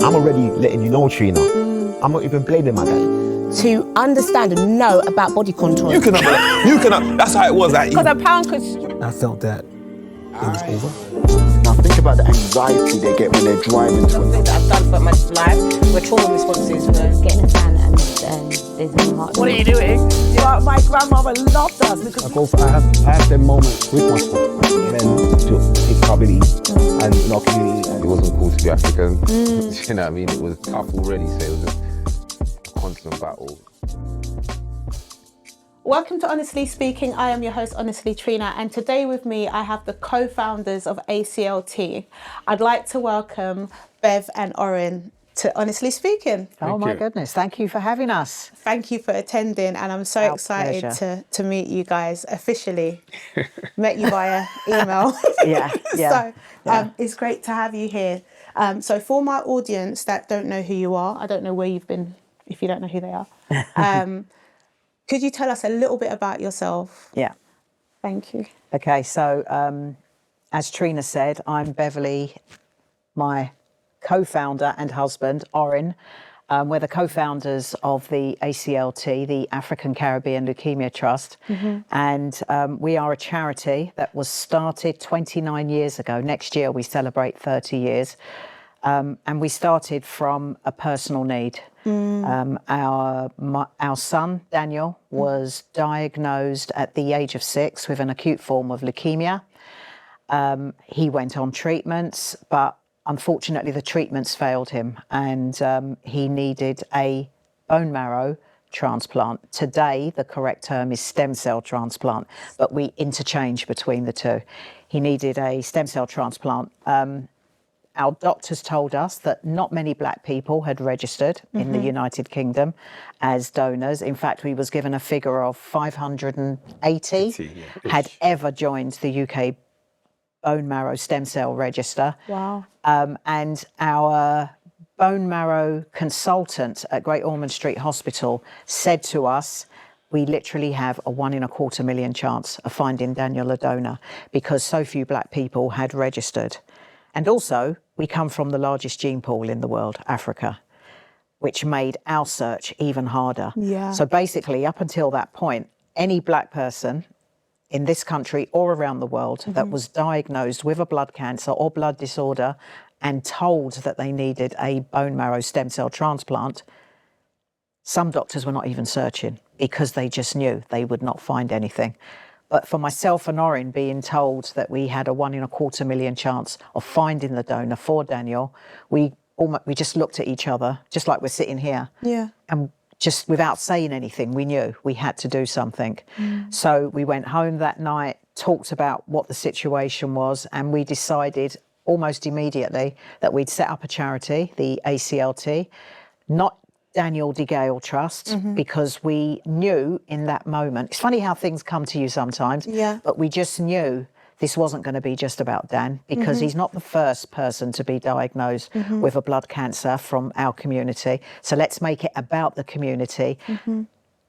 I'm already letting you know, Trina. I'm not even blaming my dad. To understand and know about body contour. You can have, that's how it was. Because a pound could... I felt that it was over. Now think about the anxiety they get when they're driving to Things that I've done for my life were trauma responses for Getting a tan and there's no heart. What are you doing? My grandmother loved us because I have them moments with my son, then to take stability and in our community. It wasn't cool to be African. You know what I mean? It was tough already, so it was just a constant battle. Welcome to Honestly Speaking. I am your host, Honestly Trina, and today with me I have the co-founders of ACLT. I'd like to welcome Bev and Orin to Honestly Speaking. Oh my goodness, thank you for having us. Thank you for attending, and I'm so Our excited pleasure. to meet you guys officially. Met you via email. Yeah. It's great to have you here. So for my audience that don't know who you are, I don't know where you've been if you don't know who they are. Could you tell us a little bit about yourself? Yeah. Thank you. Okay, so as Trina said, I'm Beverly, my co-founder and husband, Orin. We're the co-founders of the ACLT, the African Caribbean Leukemia Trust. And we are a charity that was started 29 years ago. Next year we celebrate 30 years. And we started from a personal need. Our son, Daniel, was diagnosed at the age of 6 with an acute form of leukemia. He went on treatments, but unfortunately the treatments failed him, and he needed a bone marrow transplant. Today, the correct term is stem cell transplant, but we interchange between the two. He needed a stem cell transplant. Our doctors told us that not many black people had registered in the United Kingdom as donors. In fact, we was given a figure of 580 had ever joined the UK bone marrow stem cell register. Wow. And our bone marrow consultant at Great Ormond Street Hospital said to us, we literally have a 1 in a quarter million chance of finding Daniel a donor because so few black people had registered. And also, we come from the largest gene pool in the world, Africa, which made our search even harder. Yeah. So basically, up until that point, any black person in this country or around the world that was diagnosed with a blood cancer or blood disorder and told that they needed a bone marrow stem cell transplant, some doctors were not even searching because they just knew they would not find anything. But for myself and Orin being told that we had a 1 in a quarter million chance of finding the donor for Daniel, we just looked at each other, just like we're sitting here. Yeah. And just without saying anything, we knew we had to do something. So we went home that night, talked about what the situation was, and we decided almost immediately that we'd set up a charity, the ACLT, not Daniel DeGale Trust, because we knew in that moment, it's funny how things come to you sometimes, but we just knew this wasn't going to be just about Dan, because he's not the first person to be diagnosed with a blood cancer from our community. So let's make it about the community,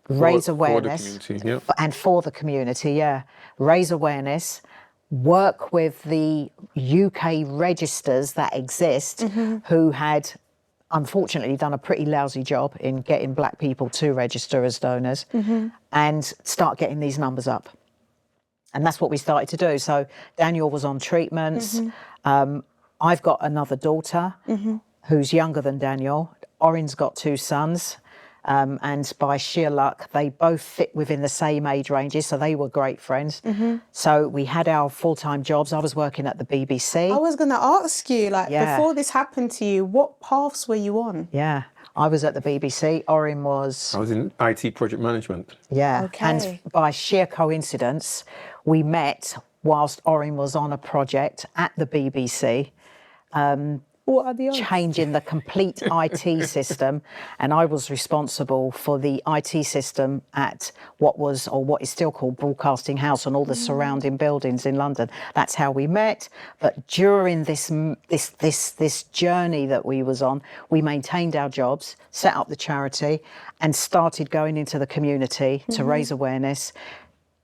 raise awareness, and for the community, raise awareness, work with the UK registers that exist who had unfortunately done a pretty lousy job in getting black people to register as donors, and start getting these numbers up. And that's what we started to do. So Daniel was on treatments. I've got another daughter who's younger than Daniel. Orin's got 2 sons. And by sheer luck, they both fit within the same age ranges, so they were great friends. So we had our full-time jobs. I was working at the BBC. I was going to ask you, before this happened to you, what paths were you on? Yeah, I was at the BBC. Orin was... I was in IT project management. Yeah, Okay. and by sheer coincidence, we met whilst Orin was on a project at the BBC. What are the odds? Changing the complete IT system, and I was responsible for the IT system at what was, or what is still called, Broadcasting House and all the surrounding buildings in London. That's how we met. But during this journey that we was on, we maintained our jobs, set up the charity, and started going into the community to raise awareness,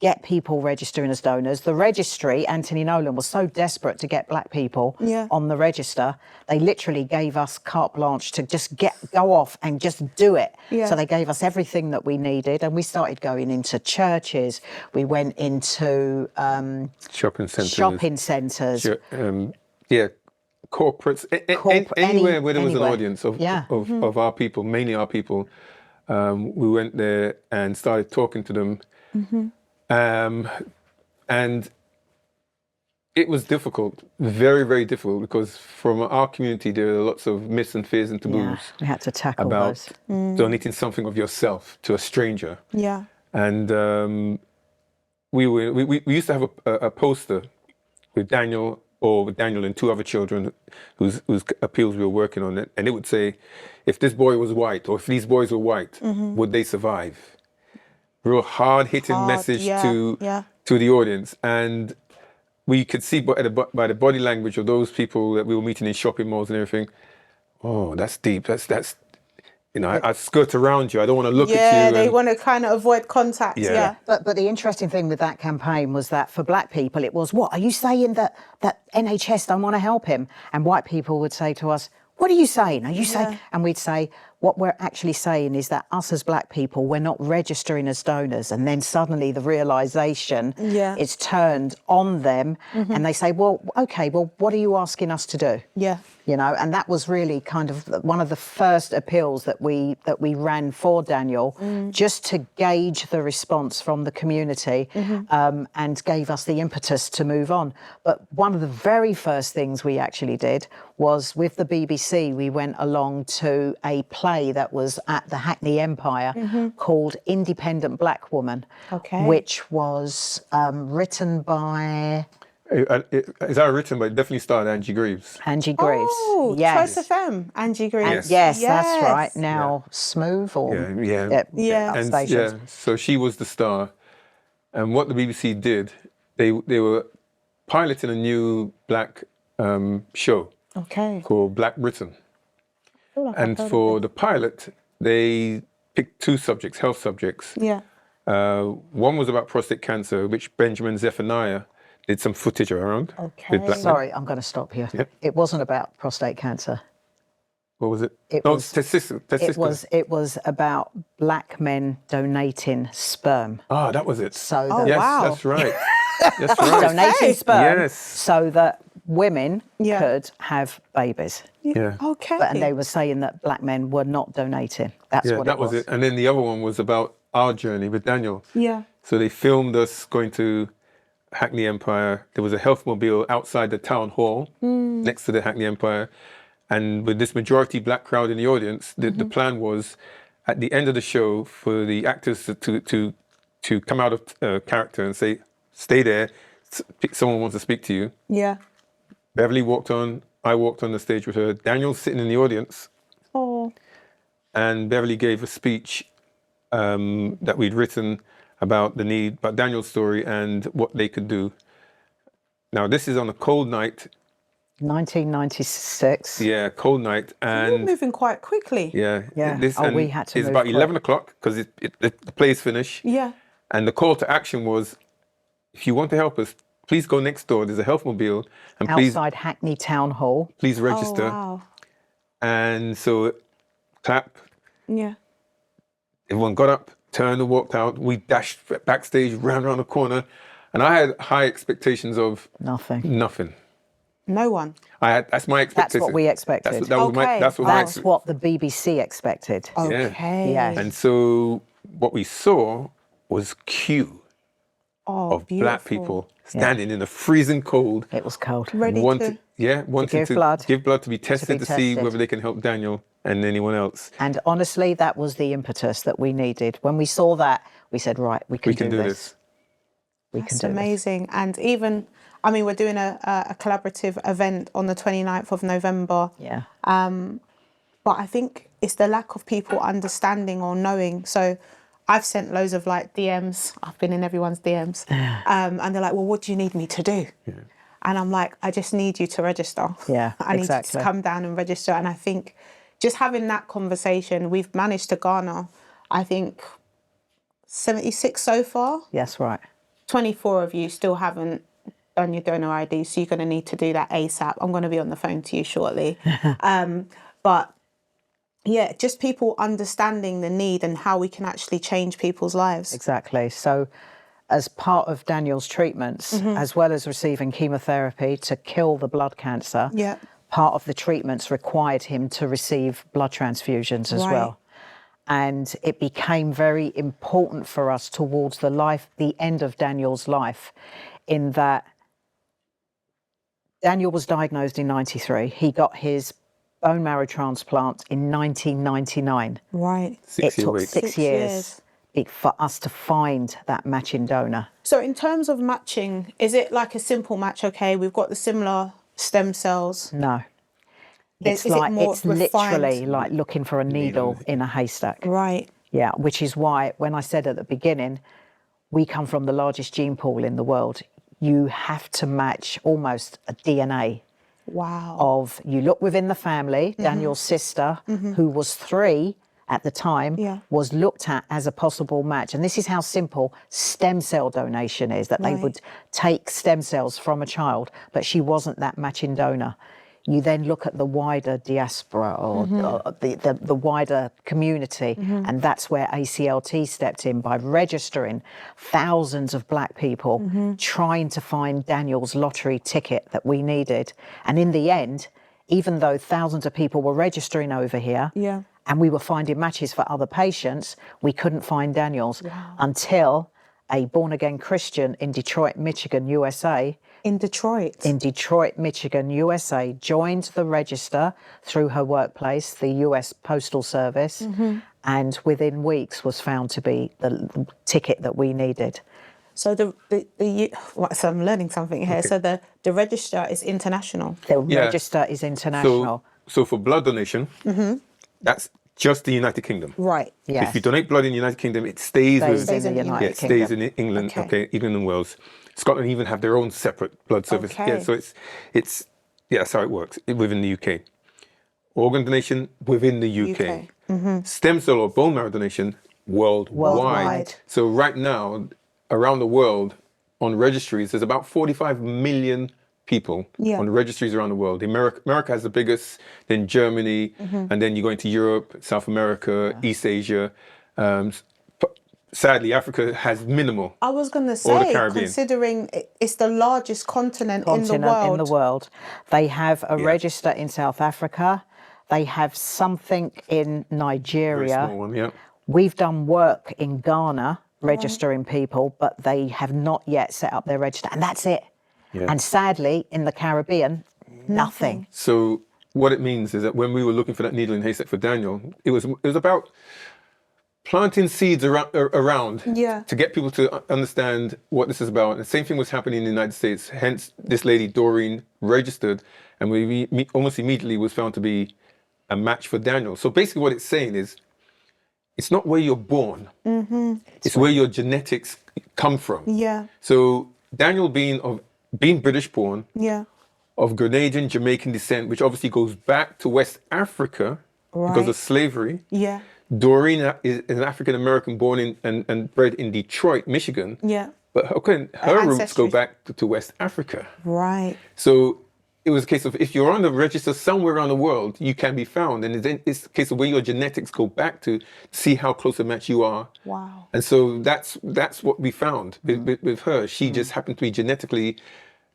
get people registering as donors. The registry, Anthony Nolan, was so desperate to get black people on the register, they literally gave us carte blanche to just go off and just do it. So they gave us everything that we needed, and we started going into churches. We went into Shopping centres. Corporates. Anywhere where there was an audience of our people, mainly our people. We went there and started talking to them. And it was difficult, very, very difficult, because from our community there are lots of myths and fears and taboos we had to tackle about those. donating something of yourself to a stranger. And we used to have a poster with Daniel and two other children whose appeals we were working on, and it would say, if this boy was white, or if these boys were white, would they survive? Real hard-hitting message to the audience. And we could see by the body language of those people that we were meeting in shopping malls and everything, oh, that's deep, that's I skirt around you, I don't want to look at you. Yeah, they want to kind of avoid contact, But the interesting thing with that campaign was that for black people, it was, what, are you saying that NHS don't want to help him? And white people would say to us, what are you saying? Are you saying? And we'd say, what we're actually saying is that us as black people, we're not registering as donors. And then suddenly the realisation is turned on them, and they say, well, okay, well, what are you asking us to do? And that was really kind of one of the first appeals that we ran for Daniel, just to gauge the response from the community, and gave us the impetus to move on. But one of the very first things we actually did was, with the BBC, we went along to a play that was at the Hackney Empire called Independent Black Woman, which was written by... Is that written? But it definitely starred Angie Greaves. Angie Greaves. Oh, yes. Choice FM, Angie Greaves. Yes, that's right. Now Smooth or So she was the star, and what the BBC did, they were piloting a new black show called Black Britain, and for the pilot they picked two subjects, health subjects. One was about prostate cancer, which Benjamin Zephaniah did some footage around. With black Sorry, I'm going to stop here. It wasn't about prostate cancer. What was it? Testicular. It was about black men donating sperm. Ah, that was it. So that's right. That's right. Donating sperm so that women could have babies. And they were saying that black men were not donating. That's what it was. That was it. And then the other one was about our journey with Daniel. So they filmed us going to Hackney Empire. There was a health mobile outside the town hall next to the Hackney Empire, and with this majority black crowd in the audience, the plan was, at the end of the show, for the actors to come out of character and say, stay there, someone wants to speak to you. Beverly walked on, I walked on the stage with her, Daniel's sitting in the audience, and Beverly gave a speech that we'd written about the need, about Daniel's story and what they could do. Now, this is on a cold night. 1996. Yeah, cold night. And you're moving quite quickly. We had to It's about 11 o'clock, because the play's finished. And the call to action was, if you want to help us, please go next door. There's a health mobile. And outside Hackney Town Hall. Please register. And so, clap. Everyone got up, turned and walked out. We dashed backstage, ran around the corner, and I had high expectations of nothing. No one. That's my expectation. That's what we expected. That's what the BBC expected. And so what we saw was queue of black people standing in the freezing cold. It was cold. Ready wanting to give blood, to be tested to see whether they can help Daniel and anyone else. And honestly, that was the impetus that we needed. When we saw that, we said, right, we can do this. That's amazing. And even, I mean, we're doing a collaborative event on the 29th of November. But I think it's the lack of people understanding or knowing. So I've sent loads of DMs. I've been in everyone's DMs. And they're like, well, what do you need me to do? And I'm like, I just need you to register. I need you to come down and register. And I think just having that conversation, we've managed to garner, I think, 76 so far. Yes, right. 24 of you still haven't done your donor ID, so you're going to need to do that ASAP. I'm going to be on the phone to you shortly. But yeah, just people understanding the need and how we can actually change people's lives. Exactly. So as part of Daniel's treatments, as well as receiving chemotherapy to kill the blood cancer, part of the treatments required him to receive blood transfusions as well. And it became very important for us towards the end of Daniel's life, in that Daniel was diagnosed in 93. He got his bone marrow transplant in 1999. Right. It took 6 years for us to find that matching donor. So in terms of matching, is it like a simple match? Okay, we've got the similar stem cells. No. It's literally like looking for a needle in a haystack. Right. Yeah, which is why when I said at the beginning, we come from the largest gene pool in the world. You have to match almost a DNA. Wow. Of, you look within the family, Daniel's sister, who was 3 at the time, was looked at as a possible match. And this is how simple stem cell donation is, that they would take stem cells from a child, but she wasn't that matching donor. You then look at the wider diaspora or the wider community, and that's where ACLT stepped in by registering thousands of black people trying to find Daniel's lottery ticket that we needed. And in the end, even though thousands of people were registering over here and we were finding matches for other patients, we couldn't find Daniel's until a born-again Christian in Detroit, Michigan, USA. In Detroit? In Detroit, Michigan, USA, joined the register through her workplace, the US Postal Service, and within weeks was found to be the ticket that we needed. So so I'm learning something here. Okay. So the register is international. The register is international. So for blood donation, that's just the United Kingdom. Right. Yes. If you donate blood in the United Kingdom, it stays in the United Kingdom. It stays in England. Okay, England and Wales. Scotland even have their own separate blood service. Okay. Yeah, so it's that's how it works within the UK. Organ donation within the UK. Stem cell or bone marrow donation worldwide. So right now, around the world, on registries, there's about 45 million people on registries around the world. America has the biggest, then Germany, and then you go into Europe, South America, East Asia. Sadly, Africa has minimal. I was going to say, considering it's the largest continent in the world. They have a register in South Africa. They have something in Nigeria. Very small one, We've done work in Ghana registering people, but they have not yet set up their register, and that's it. And sadly, in the Caribbean, nothing. So what it means is that when we were looking for that needle in haystack for Daniel, it was about planting seeds around to get people to understand what this is about. And the same thing was happening in the United States. Hence, this lady, Doreen, registered, and we almost immediately was found to be a match for Daniel. So basically what it's saying is, it's not where you're born. It's where your genetics come from. So Daniel being British born, of Grenadian, Jamaican descent, which obviously goes back to West Africa because of slavery. Doreen is an African American born in and bred in Detroit, Michigan. But her roots go back to West Africa. Right. So it was a case of, if you're on the register somewhere around the world, you can be found. And then it's a case of where your genetics go back to see how close a match you are. Wow. And so that's what we found with her. She just happened to be genetically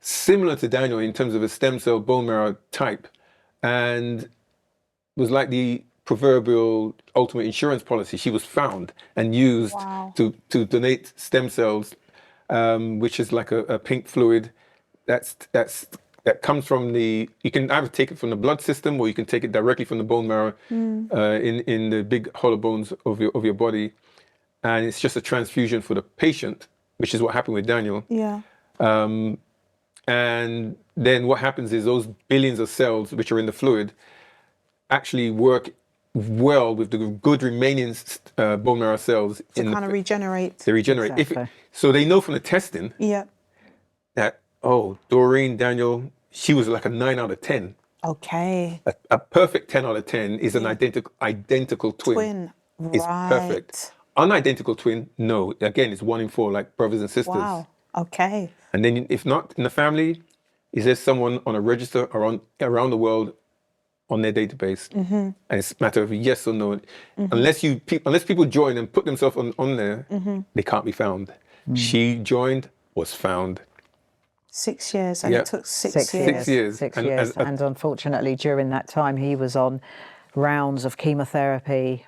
similar to Daniel in terms of a stem cell bone marrow type, and was like the proverbial ultimate insurance policy. She was found and used to donate stem cells, which is like a pink fluid that comes from you can either take it from the blood system or you can take it directly from the bone marrow in the big hollow bones of your body. And it's just a transfusion for the patient, which is what happened with Daniel. And then what happens is those billions of cells which are in the fluid actually work well with the good remaining bone marrow cells. To kind of regenerate. They regenerate. Exactly. So they know from the testing that, Doreen, Daniel, she was like a 9 out of 10. Okay. A perfect 10 out of 10 is an identical twin. It's perfect. Unidentical twin, no. Again, it's 1 in 4, like brothers and sisters. Wow. Okay. And then if not in the family, is there someone on a register around the world on their database? And it's a matter of yes or no. Unless people join and put themselves on there, they can't be found. She joined, was found. 6 years, and Yeah. it took 6 6 years. years. 6 years. 6 And years. And unfortunately, during that time, he was on rounds of chemotherapy,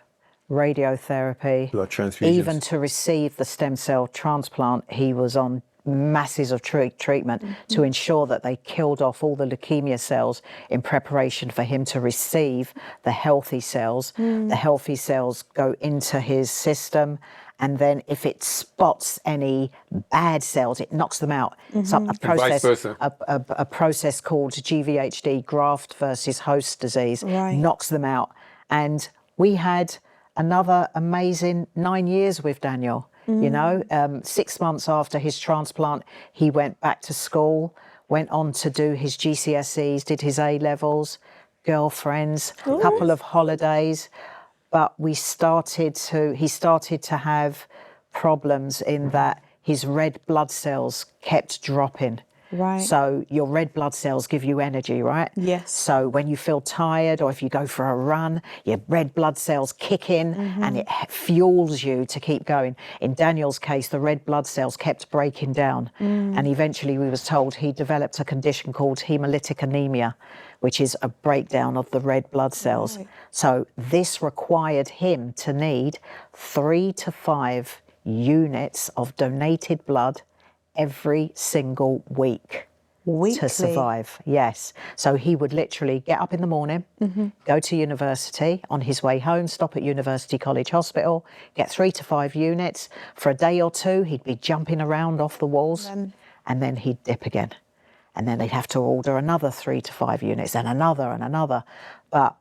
radiotherapy. Blood transfusions. Even to receive the stem cell transplant, he was on masses of treatment to ensure that they killed off all the leukemia cells in preparation for him to receive the healthy cells. The healthy cells go into his system, and then if it spots any bad cells, it knocks them out. So a process, vice versa. a process called GVHD, graft versus host disease, knocks them out. And we had another amazing 9 years with Daniel. You know, 6 months after his transplant, he went back to school, went on to do his GCSEs, did his A-levels, girlfriends, a couple of holidays. But he started to have problems in that his red blood cells kept dropping. Right. So your red blood cells give you energy, right? Yes. So when you feel tired or if you go for a run, your red blood cells kick in and it fuels you to keep going. In Daniel's case, the red blood cells kept breaking down. And eventually we was told he developed a condition called hemolytic anemia, which is a breakdown of the red blood cells. Right. So this required him to need 3 to 5 units of donated blood every single week Weekly? to survive. Yes. So he would literally get up in the morning, go to university, on his way home, stop at University College Hospital, get 3 to 5 units. For a day or two, he'd be jumping around off the walls, and then he'd dip again. And then they'd have to order another 3 to 5 units and another and another. But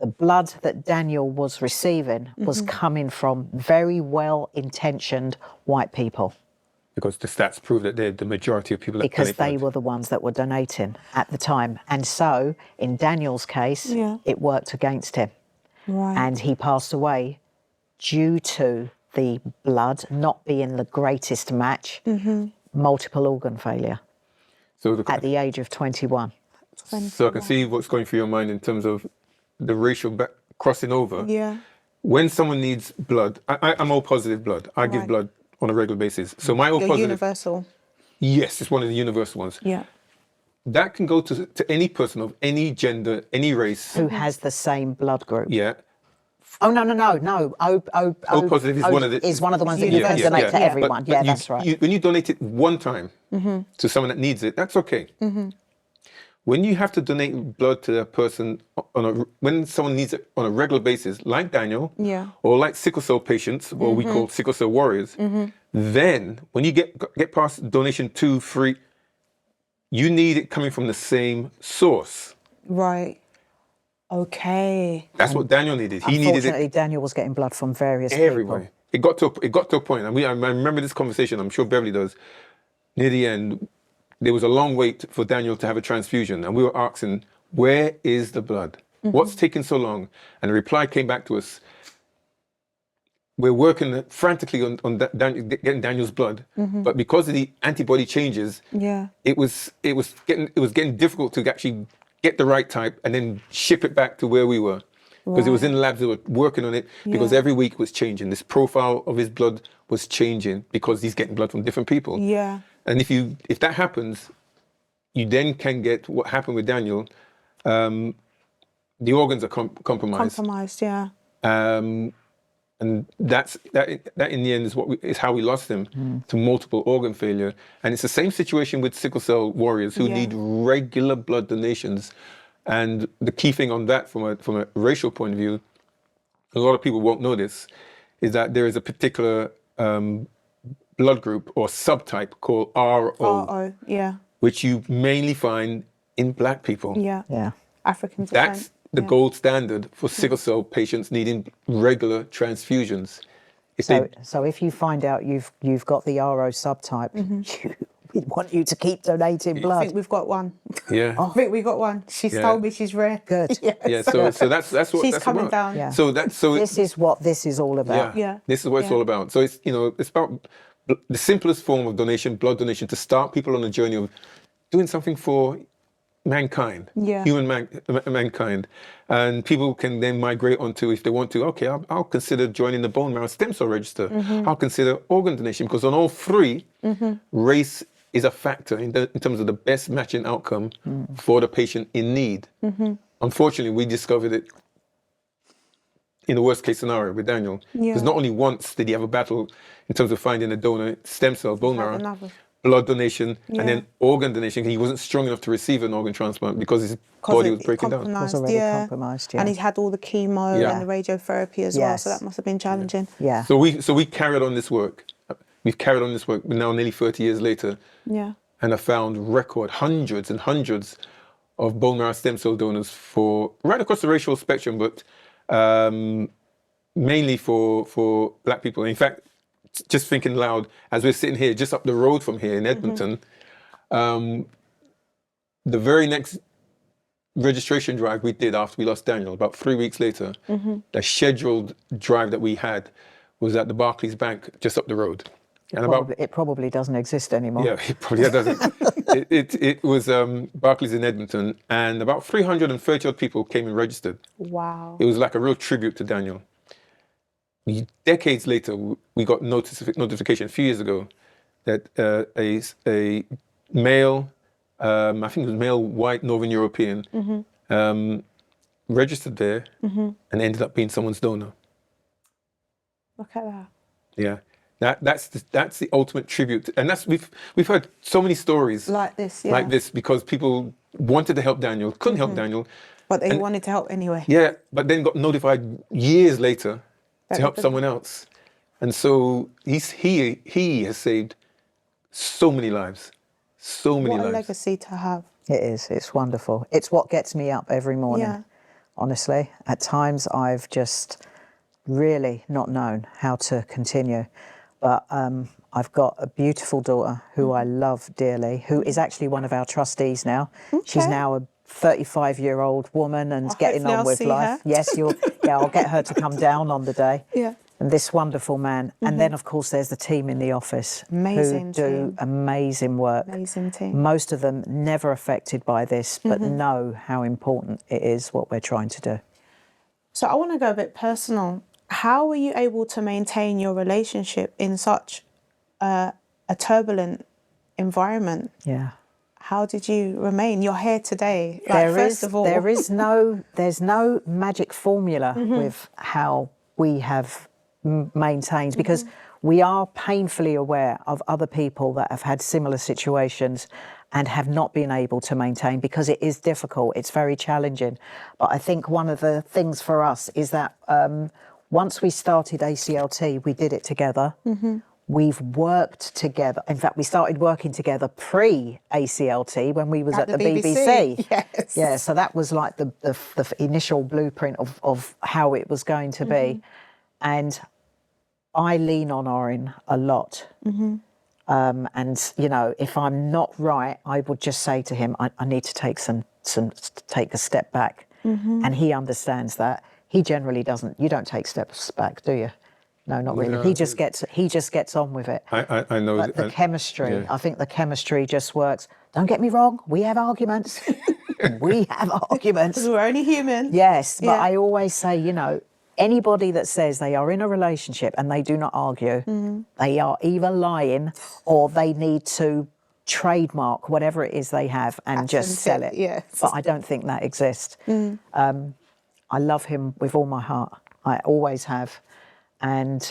the blood that Daniel was receiving was coming from very well-intentioned white people. Because the stats prove that they're the majority of people that Because donate they blood. were the ones that were donating at the time. And so, in Daniel's case, it worked against him. Right. And he passed away due to the blood not being the greatest match, multiple organ failure, So at the age of 21. So I can see what's going through your mind in terms of the racial crossing over. Yeah. When someone needs blood, I'm all positive blood. I give blood on a regular basis. So my all You're positive. universal. Yes, it's one of the universal ones. Yeah. That can go to any person of any gender, any race. Who has the same blood group. Yeah. Oh, no. O positive is one of the- is one of the ones that you can Universal. donate to Yeah. everyone. But That's right. When you donate it one time to someone that needs it, that's okay. When you have to donate blood to a person when someone needs it on a regular basis, like Daniel, or like sickle cell patients, or we call sickle cell warriors, then when you get past donation 2, 3, you need it coming from the same source. Right. Okay. That's what Daniel needed. He needed Unfortunately, it Daniel was getting blood from various everywhere. people. It got to a point, and I remember this conversation. I'm sure Beverly does. Near the end, there was a long wait for Daniel to have a transfusion, and we were asking, "Where is the blood? What's taking so long?" And the reply came back to us: "We're working frantically on getting Daniel's blood, but because of the antibody changes, it was getting difficult to actually get the right type and then ship it back to where we were." Because it was in the labs that were working on it, because every week was changing. This profile of his blood was changing because he's getting blood from different people. Yeah. And if that happens, you then can get what happened with Daniel. The organs are compromised. Compromised, yeah. And that in the end is how we lost him to multiple organ failure. And it's the same situation with sickle cell warriors who need regular blood donations. And the key thing on that, from a racial point of view, a lot of people won't know this, is that there is a particular blood group or subtype called RO, which you mainly find in black people. Yeah. African descent. That's the gold standard for sickle cell patients needing regular transfusions. So if you find out you've got the RO subtype, we want you to keep donating blood. I think we've got one. Yeah. I think we got one. She's told me she's rare. Good. Yeah. So that's what She's that's coming about. down. Yeah. So This is what this is all about. Yeah. This is what it's all about. So it's about the simplest form of donation, blood donation, to start people on a journey of doing something for mankind, mankind. And people can then migrate onto, if they want to, okay, I'll consider joining the bone marrow stem cell register. I'll consider organ donation, because on all three, race is a factor in terms of the best matching outcome for the patient in need. Unfortunately, we discovered it in the worst case scenario with Daniel. Because not only once did he have a battle in terms of finding a donor, stem cell, bone marrow, blood donation, and then organ donation. He wasn't strong enough to receive an organ transplant because his body was breaking down. It was already compromised, And he had all the chemo and the radiotherapy as well, so that must have been challenging. So we carried on this work. We've carried on this work now nearly 30 years later. And I found record hundreds and hundreds of bone marrow stem cell donors for right across the racial spectrum, but mainly for black people. In fact, just thinking loud, as we're sitting here, just up the road from here in Edmonton, the very next registration drive we did after we lost Daniel, about 3 weeks later, the scheduled drive that we had was at the Barclays Bank just up the road. And it probably doesn't exist anymore. Yeah, it probably doesn't. it was Barclays in Edmonton, and about 330 odd people came and registered. Wow. It was like a real tribute to Daniel. Decades later, we got notification a few years ago that a male, I think it was male white Northern European, registered there and ended up being someone's donor. Look at that. Yeah. That's the ultimate tribute, and we've heard so many stories like this, because people wanted to help Daniel, couldn't help Daniel, but they wanted to help anyway. Yeah, but then got notified years later to help someone else, and so he has saved so many lives, What a legacy to have. It is. It's wonderful. It's what gets me up every morning. Honestly, at times I've just really not known how to continue. But I've got a beautiful daughter who I love dearly, who is actually one of our trustees now. She's now a 35-year-old woman and getting on with life. Yes, I'll get her to come down on the day. And this wonderful man. And then, of course, there's the team in the office who do amazing work. Amazing team. Most of them never affected by this, but know how important it is what we're trying to do. So I want to go a bit personal. How were you able to maintain your relationship in such a turbulent environment? Yeah. How did you remain? You're here today. There's no magic formula with how we have maintained, because we are painfully aware of other people that have had similar situations and have not been able to maintain, because it is difficult. It's very challenging. But I think one of the things for us is that once we started ACLT, we did it together. We've worked together. In fact, we started working together pre-ACLT when we was at the BBC. Yes. Yeah, so that was like the initial blueprint of how it was going to be. And I lean on Orin a lot. And, you know, if I'm not right, I would just say to him, I need to take take a step back. And he understands that. He generally doesn't. You don't take steps back, do you? No, not really. No. He just gets on with it. I know. But the chemistry, I think the chemistry just works. Don't get me wrong, we have arguments. We have arguments. We're only human. Yes, but I always say, you know, anybody that says they are in a relationship and they do not argue, they are either lying or they need to trademark whatever it is they have and just sell it. Yes. But I don't think that exists. I love him with all my heart. I always have. And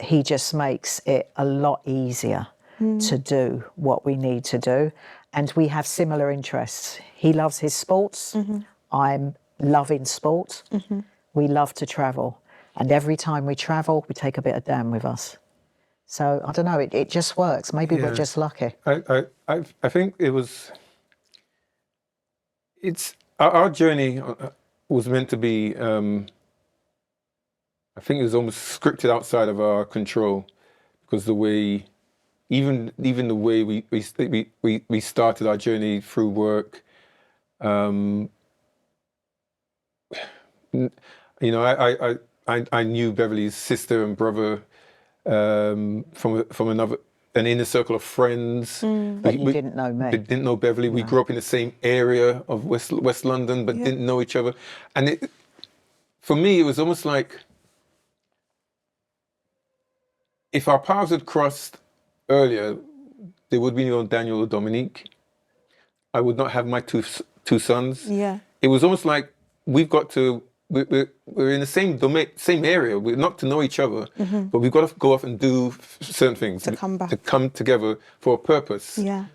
he just makes it a lot easier to do what we need to do. And we have similar interests. He loves his sports. I'm loving sport. We love to travel. And every time we travel, we take a bit of Dan with us. So, I don't know, it just works. Maybe we're just lucky. I think it's our journey was meant to be, I think it was almost scripted outside of our control, because the way, even the way we started our journey through work, you know, I knew Beverly's sister and brother from an inner circle of friends. But you didn't know me. Didn't know Beverly. We grew up in the same area of West London, but didn't know each other. And for me, it was almost like if our paths had crossed earlier, there would be no Daniel or Dominique. I would not have my two sons. Yeah. It was almost like we're in the same domain, same area. We're not to know each other, but we've got to go off and do certain things To come back. to come together for a purpose. Yeah.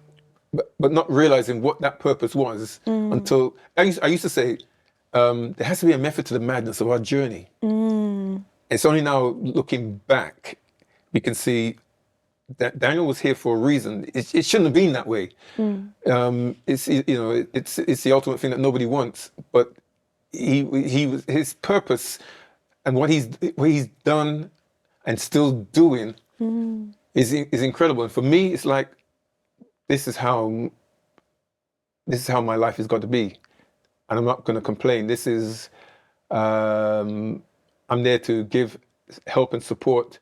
But not realizing what that purpose was until I used to say there has to be a method to the madness of our journey. It's only now looking back we can see that Daniel was here for a reason. It shouldn't have been that way. It's the ultimate thing that nobody wants, but his purpose and what he's done and still doing is incredible. And for me, it's like this is how my life has got to be, and I'm not going to complain. This is I'm there to give help and support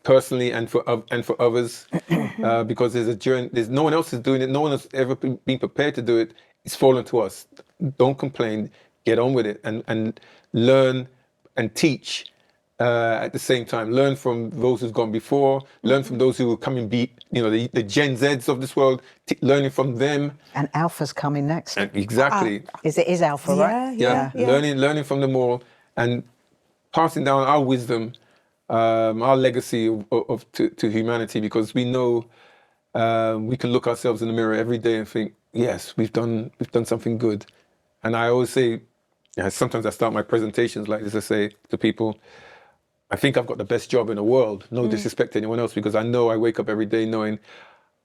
personally and for others because there's a journey. There's no one else is doing it. No one has ever been prepared to do it. It's fallen to us. Don't complain. Get on with it and learn and teach at the same time. Learn from those who've gone before. Learn from those who will come and be, the Gen Zs of this world. Learning from them. And Alpha's coming next. Exactly. It is Alpha, right? Yeah. Learning from them all and passing down our wisdom, our legacy to humanity, because we know we can look ourselves in the mirror every day and think, yes, we've done something good. And I always say, sometimes I start my presentations like this. I say to people, I think I've got the best job in the world. No disrespect to anyone else, because I know I wake up every day knowing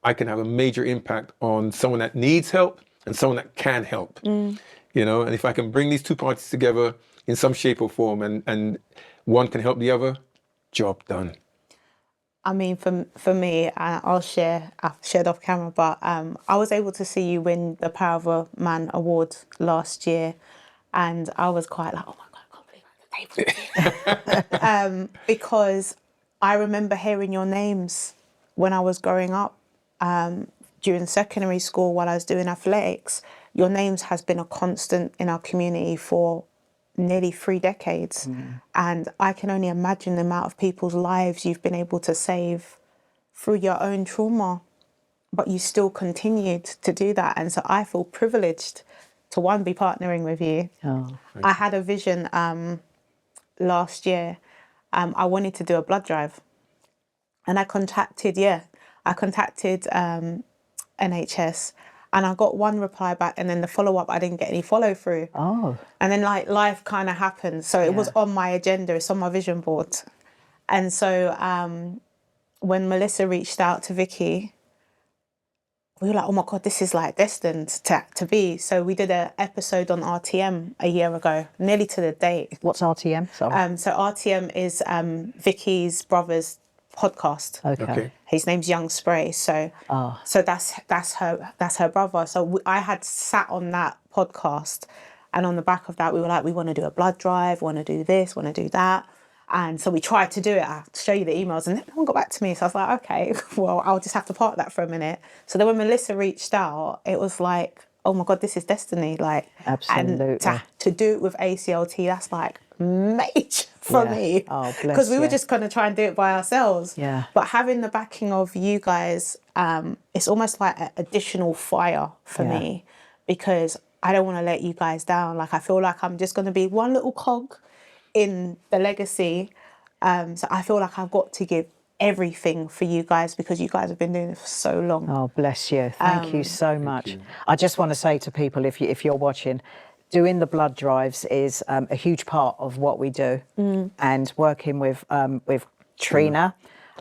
I can have a major impact on someone that needs help and someone that can help. And if I can bring these two parties together in some shape or form, and one can help the other, job done. I mean, for me, I've shared off camera, but I was able to see you win the Power of a Man award last year, and I was quite like, oh my God, I can't believe I'm at the table. Because I remember hearing your names when I was growing up, during secondary school while I was doing athletics. Your names has been a constant in our community for nearly 3 decades. And I can only imagine the amount of people's lives you've been able to save through your own trauma, but you still continued to do that. And so I feel privileged to, one, be partnering with you. I had a vision last year. I wanted to do a blood drive, and I contacted NHS, and I got one reply back, and then the follow-up, I didn't get any follow-through. And then life kind of happened. So it was on my agenda, it's on my vision board. And so when Melissa reached out to Vicky, we were like, oh my God, this is like destined to be. So we did an episode on RTM a year ago, nearly to the date. What's RTM? Sorry. So RTM is Vicky's brother's podcast. Okay. His name's Young Spray. So that's her brother. So I had sat on that podcast, and on the back of that, we were like, we want to do a blood drive, want to do this, want to do that. And so we tried to do it. I'll show you the emails, and no one got back to me. So I was like, okay, well, I'll just have to park that for a minute. So then when Melissa reached out, it was like, oh my God, this is destiny. Like, absolutely. And to do it with ACLT, that's like major for me. Oh, bless. Because we were just going to try and do it by ourselves. Yeah. But having the backing of you guys, it's almost like an additional fire for me, because I don't want to let you guys down. Like, I feel like I'm just going to be one little cog in the legacy. So I feel like I've got to give everything for you guys, because you guys have been doing it for so long. Oh, bless you. Thank you so much. I just want to say to people, if you're watching, doing the blood drives is a huge part of what we do. And working with Trina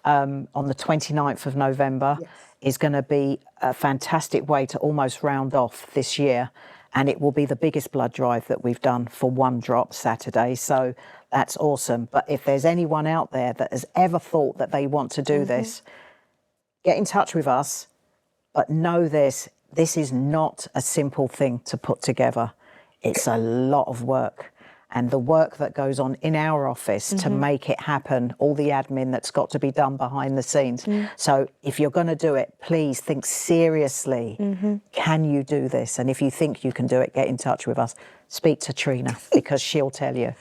on the 29th of November is going to be a fantastic way to almost round off this year. And it will be the biggest blood drive that we've done for One Drop Saturday. So that's awesome. But if there's anyone out there that has ever thought that they want to do this, get in touch with us. But know this is not a simple thing to put together. It's a lot of work. and the work that goes on in our office to make it happen, all the admin that's got to be done behind the scenes. So if you're going to do it, please think seriously, can you do this? And if you think you can do it, get in touch with us. Speak to Trina, because she'll tell you.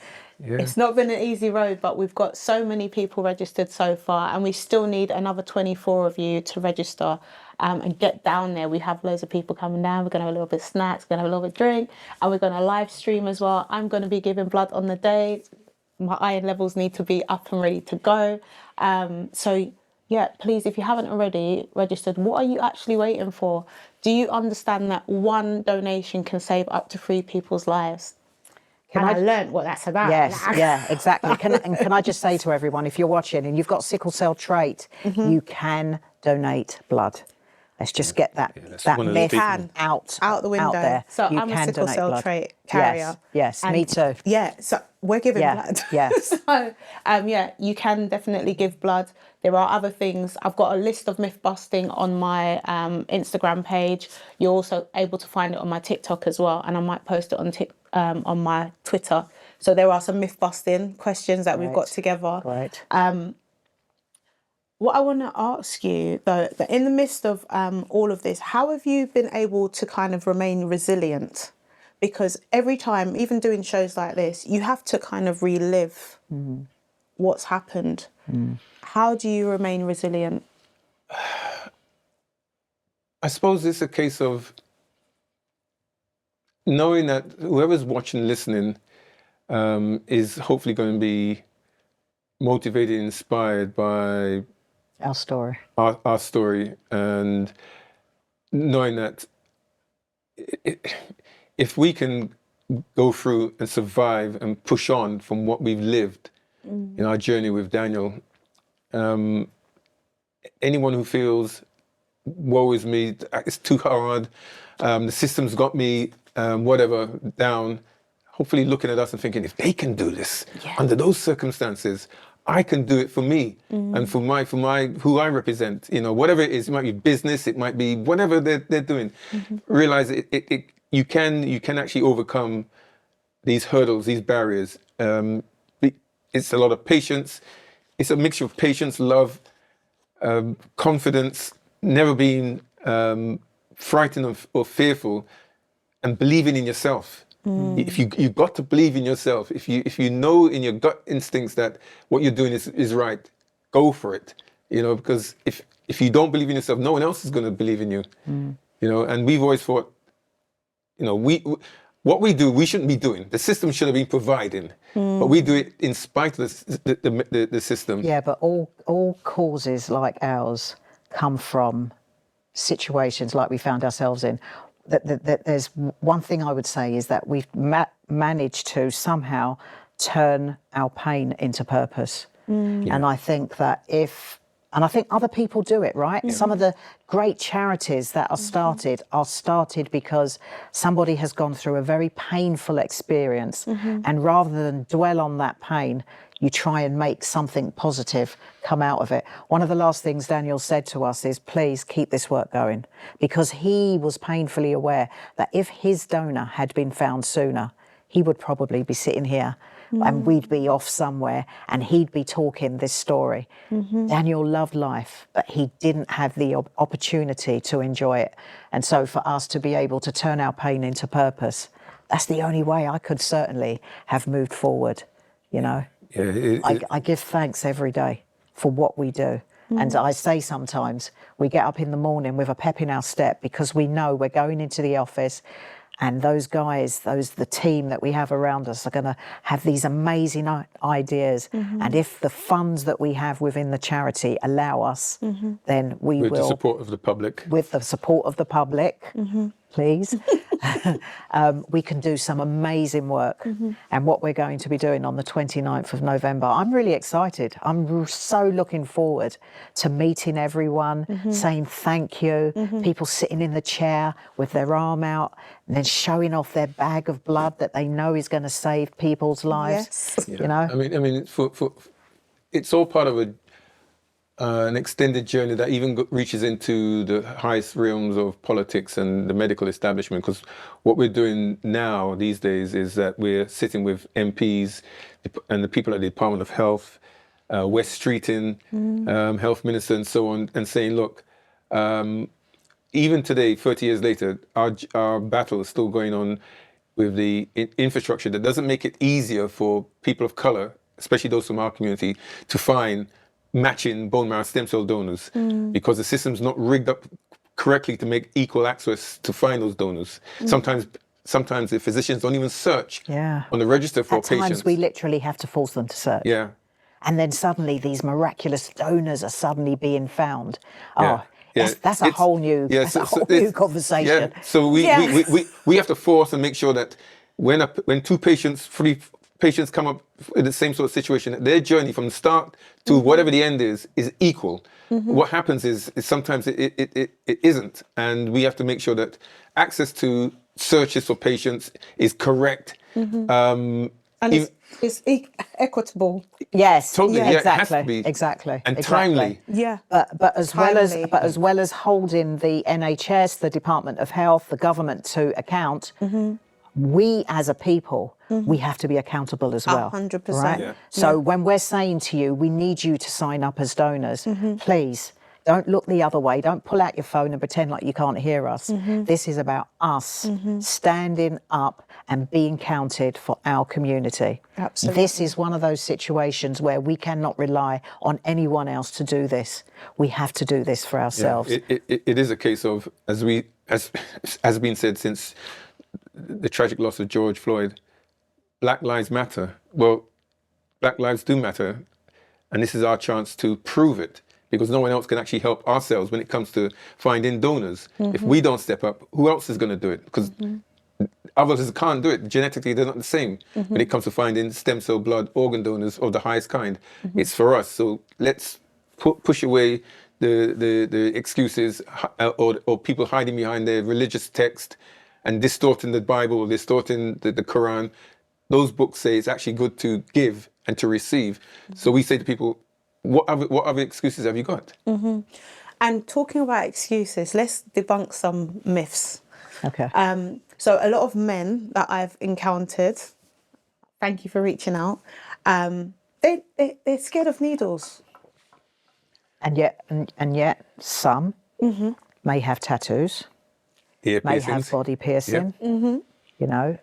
Yeah. It's not been an easy road, but we've got so many people registered so far, and we still need another 24 of you to register and get down there. We have loads of people coming down. We're going to have a little bit of snacks, going to have a little bit of drink, and we're going to live stream as well. I'm going to be giving blood on the day. My iron levels need to be up and ready to go. So, yeah, please, if you haven't already registered, what are you actually waiting for? Do you understand that one donation can save up to 3 people's lives? And I learned what that's about. Yes, yeah, exactly. Can I just say to everyone, if you're watching and you've got sickle cell trait, you can donate blood. Let's just get that myth out the window. Out there. So I'm a sickle cell trait carrier. Yes, me too. Yeah, so we're giving blood. Yes. So, yeah, you can definitely give blood. There are other things. I've got a list of myth busting on my Instagram page. You're also able to find it on my TikTok as well, and I might post it on my Twitter. So there are some myth busting questions that we've got together. Right. What I want to ask you, though, that in the midst of all of this, how have you been able to kind of remain resilient? Because every time, even doing shows like this, you have to kind of relive what's happened. How do you remain resilient? I suppose it's a case of knowing that whoever's watching, listening, is hopefully going to be motivated, inspired by our story. Our story, and knowing that if we can go through and survive and push on from what we've lived in our journey with Daniel, anyone who feels, woe is me, it's too hard, the system's got me, whatever, down, hopefully looking at us and thinking, if they can do this under those circumstances, I can do it for me and for my who I represent. You know, whatever it is, it might be business, it might be whatever they're doing. Realize you can actually overcome these hurdles, these barriers. It's a lot of patience. It's a mixture of patience, love, confidence, never being frightened or fearful, and believing in yourself. If you've got to believe in yourself. If you know in your gut instincts that what you're doing is right, go for it. You know, because if you don't believe in yourself, no one else is going to believe in you. You know, and we've always thought, you know, what we do, we shouldn't be doing. The system should have been providing, but we do it in spite of the system. Yeah, but all causes like ours come from situations like we found ourselves in. That there's one thing I would say is that we've managed to somehow turn our pain into purpose. And I think that and I think other people do it, right? Some of the great charities that are started because somebody has gone through a very painful experience. And rather than dwell on that pain, you try and make something positive come out of it. One of the last things Daniel said to us is, please keep this work going, because he was painfully aware that if his donor had been found sooner, he would probably be sitting here and we'd be off somewhere and he'd be talking this story. Daniel loved life, but he didn't have the opportunity to enjoy it. And so for us to be able to turn our pain into purpose, that's the only way I could certainly have moved forward, you know. I give thanks every day for what we do. And I say sometimes we get up in the morning with a pep in our step because we know we're going into the office and those guys, the team that we have around us are going to have these amazing ideas. And if the funds that we have within the charity allow us, then we will. With the support of the public. With the support of the public, please. We can do some amazing work. And what we're going to be doing on the 29th of November, I'm really excited. I'm so looking forward to meeting everyone, saying thank you, people sitting in the chair with their arm out and then showing off their bag of blood that they know is going to save people's lives. You know? I mean, for it's all part of an extended journey that even reaches into the highest realms of politics and the medical establishment. Because what we're doing now these days is that we're sitting with MPs and the people at the Department of Health, West Streeting, Health Minister, and so on, and saying, look, even today, 30 years later, our battle is still going on with the infrastructure that doesn't make it easier for people of color, especially those from our community, to find matching bone marrow stem cell donors, because the system's not rigged up correctly to make equal access to find those donors. Sometimes the physicians don't even search on the register for patients. At times we literally have to force them to search. Yeah. And then suddenly these miraculous donors are suddenly being found. Yeah. That's a whole new new conversation. Yeah. So we have to force and make sure that when three patients come up in the same sort of situation, that their journey from the start to whatever the end is equal. What happens is sometimes it isn't, and we have to make sure that access to searches for patients is correct. And it's equitable. Yes, totally. Yeah, Yeah, exactly, it has to be. Exactly, And exactly. timely. Yeah. But as well as holding the NHS, the Department of Health, the government to account, we as a people, we have to be accountable as well. 100%. Right? Yeah. So when we're saying to you, we need you to sign up as donors, please don't look the other way. Don't pull out your phone and pretend like you can't hear us. This is about us standing up and being counted for our community. Absolutely. This is one of those situations where we cannot rely on anyone else to do this. We have to do this for ourselves. It is a case of, as been said since the tragic loss of George Floyd, Black Lives Matter. Well, Black lives do matter, and this is our chance to prove it, because no one else can actually help ourselves when it comes to finding donors. If we don't step up, who else is going to do it? Because others can't do it. Genetically, they're not the same when it comes to finding stem cell blood organ donors of the highest kind. It's for us. So let's push away the excuses or people hiding behind their religious text and distorting the Bible or distorting the Quran. Those books say it's actually good to give and to receive. So we say to people, what other excuses have you got? And talking about excuses, let's debunk some myths. Okay. So a lot of men that I've encountered, thank you for reaching out, they're scared of needles. And yet some may have tattoos, Ear may piercings. have body piercing. You know,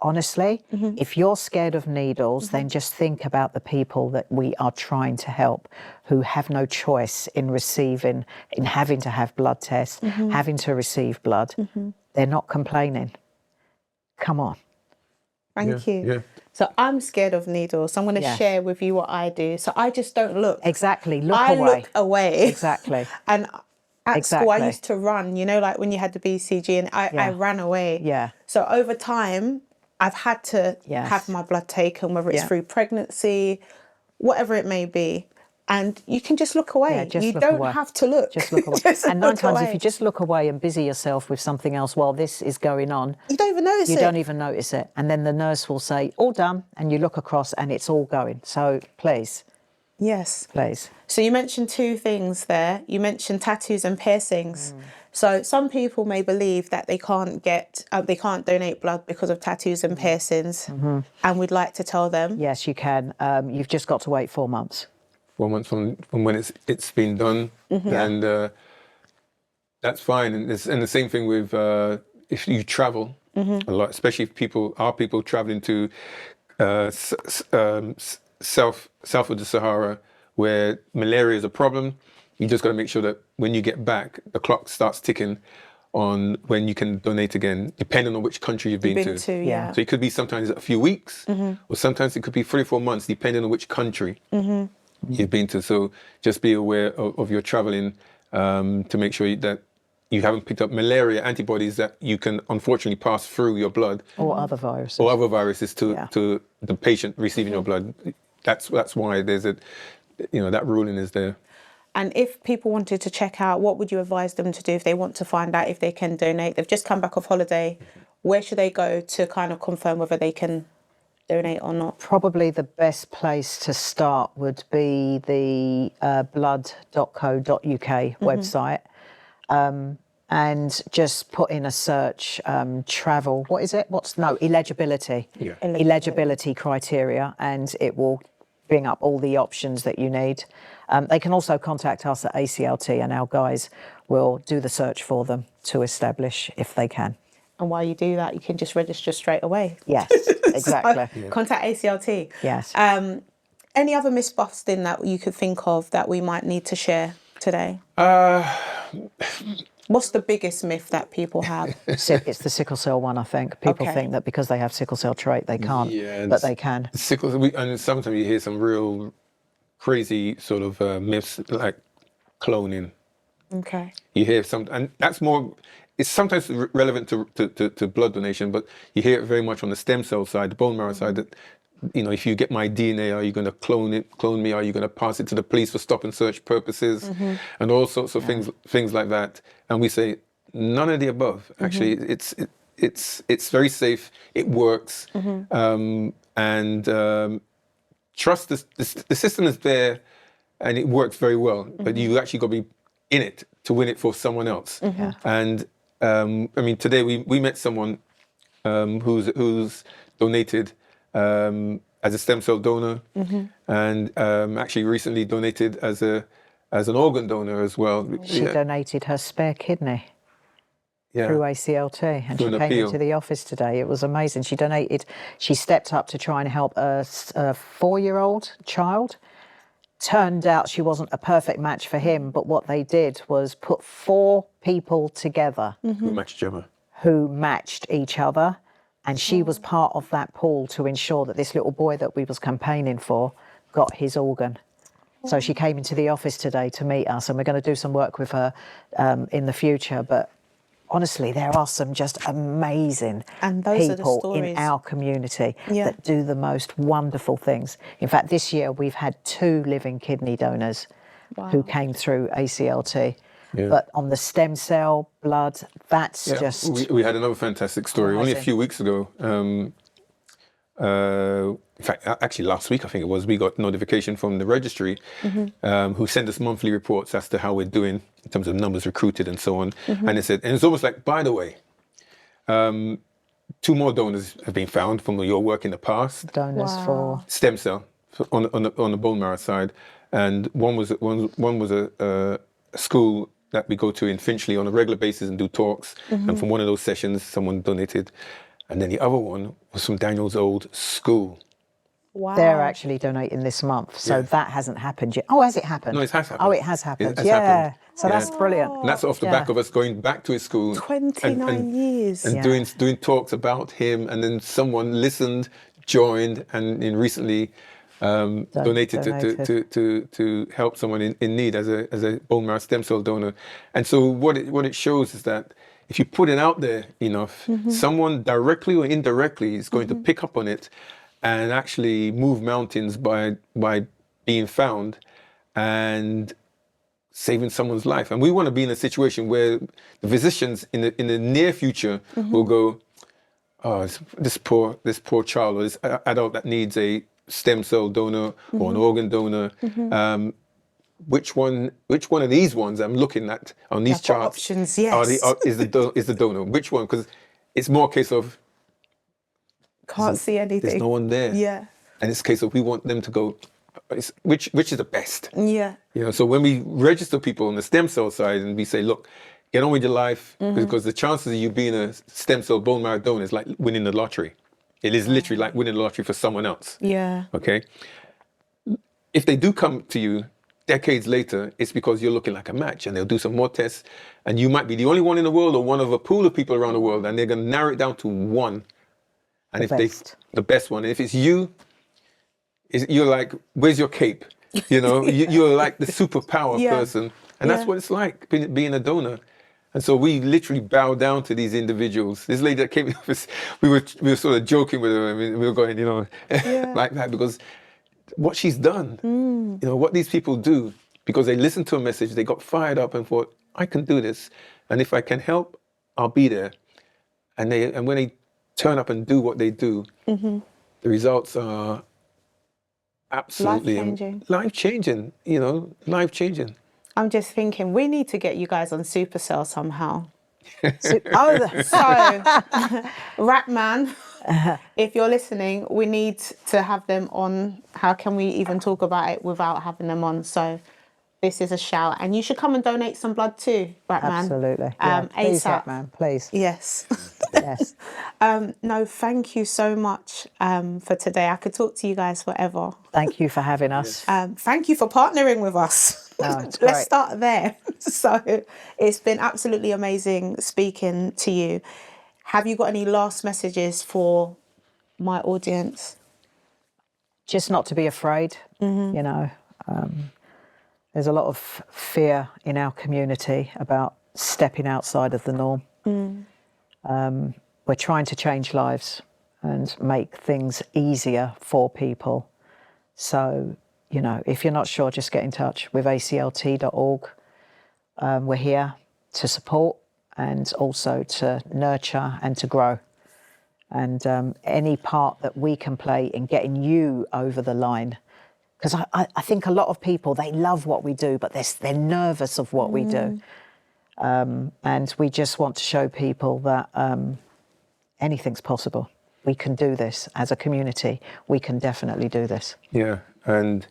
honestly, if you're scared of needles, then just think about the people that we are trying to help, who have no choice in having to have blood tests, having to receive blood. They're not complaining. Come on. Thank you. Yeah. So I'm scared of needles. So I'm going to share with you what I do. So I just don't look. Exactly. Look I away. look away. Exactly. And at school, I Exactly. used to run, you know, like when you had the BCG, and I ran away. Yeah. So over time, I've had to have my blood taken, whether it's through pregnancy, whatever it may be. And you can just look away. Yeah, just you look don't away. have to look. Just look away. And look 9 times, away. if you just look away and busy yourself with something else while this is going on, You don't even notice you it. don't even notice it. And then the nurse will say, all done, and you look across and it's all going. So please, Yes. please. So you mentioned two things there. You mentioned tattoos and piercings. So some people may believe that they can't donate blood because of tattoos and piercings, and we'd like to tell them. Yes, you can. You've just got to wait 4 months. 4 months from when it's been done, and that's fine. And the same thing with if you travel a lot, especially if our people traveling to south of the Sahara, where malaria is a problem. You just got to make sure that when you get back, the clock starts ticking on when you can donate again, depending on which country you've been to. Yeah. So it could be sometimes a few weeks, or sometimes it could be 3 or 4 months, depending on which country you've been to. So just be aware of your traveling to make sure that you haven't picked up malaria antibodies that you can unfortunately pass through your blood. Or other viruses. Or other viruses to the patient receiving your blood. That's why there's that ruling is there. And if people wanted to check out, what would you advise them to do if they want to find out if they can donate? They've just come back off holiday. Where should they go to kind of confirm whether they can donate or not? Probably the best place to start would be the blood.co.uk website. And just put in a search, travel, what is it? Eligibility. Yeah. Eligibility criteria, and it will bring up all the options that you need. They can also contact us at ACLT, and our guys will do the search for them to establish if they can. And while you do that, you can just register straight away. Yes, exactly. So, contact ACLT. Yes. Any other myth-busting that you could think of that we might need to share today? What's the biggest myth that people have? It's the sickle cell one, I think. People think that because they have sickle cell trait, they can't, but they can. Sickle, and sometimes you hear some real crazy sort of myths like cloning. Okay. You hear some, and that's more. It's sometimes relevant to blood donation, but you hear it very much on the stem cell side, the bone marrow side. That, you know, if you get my DNA, are you going to clone me? Are you going to pass it to the police for stop and search purposes, and all sorts of things like that? And we say none of the above. Actually, it's very safe. It works, and trust the system is there, and it works very well. But you actually got to be in it to win it for someone else. And I mean, today we met someone who's donated. As a stem cell donor, and actually recently donated as an organ donor as well. She donated her spare kidney through ACLT, and she came into the office today. It was amazing. She stepped up to try and help a 4-year-old child. Turned out she wasn't a perfect match for him, but what they did was put 4 people together who matched each other. And she was part of that pool to ensure that this little boy that we was campaigning for got his organ. So she came into the office today to meet us, and we're going to do some work with her in the future. But honestly, there are some just amazing people in our community that do the most wonderful things. In fact, this year we've had 2 living kidney donors who came through ACLT. But on the stem cell, blood, that's just... We had another fantastic story only a few weeks ago. In fact, actually last week, I think it was, we got notification from the registry who sent us monthly reports as to how we're doing in terms of numbers recruited and so on. And it said, and it's almost like, by the way, 2 more donors have been found from your work in the past. Donors for... Stem cell on the bone marrow side. And one was a school that we go to in Finchley on a regular basis and do talks. And from one of those sessions, someone donated. And then the other one was from Daniel's old school. Wow. They're actually donating this month. So that hasn't happened yet. Oh, has it happened? No, it has happened. Oh, it has happened. It has happened. So that's brilliant. And that's off the back of us going back to his school. 29 years. And doing talks about him. And then someone listened, joined, and recently... donated to help someone in need as a bone marrow stem cell donor. And so what it shows is that if you put it out there enough, someone directly or indirectly is going to pick up on it and actually move mountains by being found and saving someone's life. And we want to be in a situation where the physicians in the near future will go, oh, this poor child or this adult that needs a stem cell donor or an organ donor. Which one of these ones I'm looking at on these charts options, yes. is the donor? Which one? Because it's more a case of can't see anything. There's no one there. Yeah. And it's a case of we want them to go. Which is the best? Yeah. You know. So when we register people on the stem cell side and we say, look, get on with your life, because the chances of you being a stem cell bone marrow donor is like winning the lottery. It is literally like winning the lottery for someone else. Yeah. Okay. If they do come to you decades later, it's because you're looking like a match, and they'll do some more tests, and you might be the only one in the world or one of a pool of people around the world, and they're going to narrow it down to one. And the best one. And if it's you, you're like, where's your cape? You know, you're like the superpower person, and that's what it's like being a donor. And so we literally bow down to these individuals. This lady that came in office, we were sort of joking with her. I mean, we were going, you know, like that, because what she's done, you know, what these people do, because they listened to a message, they got fired up and thought, I can do this. And if I can help, I'll be there. And when they turn up and do what they do, the results are absolutely Life-changing. life-changing. I'm just thinking we need to get you guys on Supercell somehow. So, Rat Man, if you're listening, we need to have them on. How can we even talk about it without having them on? So this is a shout. And you should come and donate some blood too, Rat Man. Absolutely. Yeah, please, ASAP. Rat Man, please. Yes. Yes. No, thank you so much for today. I could talk to you guys forever. Thank you for having us. Thank you for partnering with us. Oh, it's Let's great. start there. So it's been absolutely amazing speaking to you. Have you got any last messages for my audience? Just not to be afraid, you know. There's a lot of fear in our community about stepping outside of the norm. We're trying to change lives and make things easier for people. So, you know, if you're not sure, just get in touch with ACLT.org. We're here to support and also to nurture and to grow. And any part that we can play in getting you over the line. Because I think a lot of people, they love what we do, but they're nervous of what we do. And we just want to show people that anything's possible. We can do this as a community. We can definitely do this. Yeah, and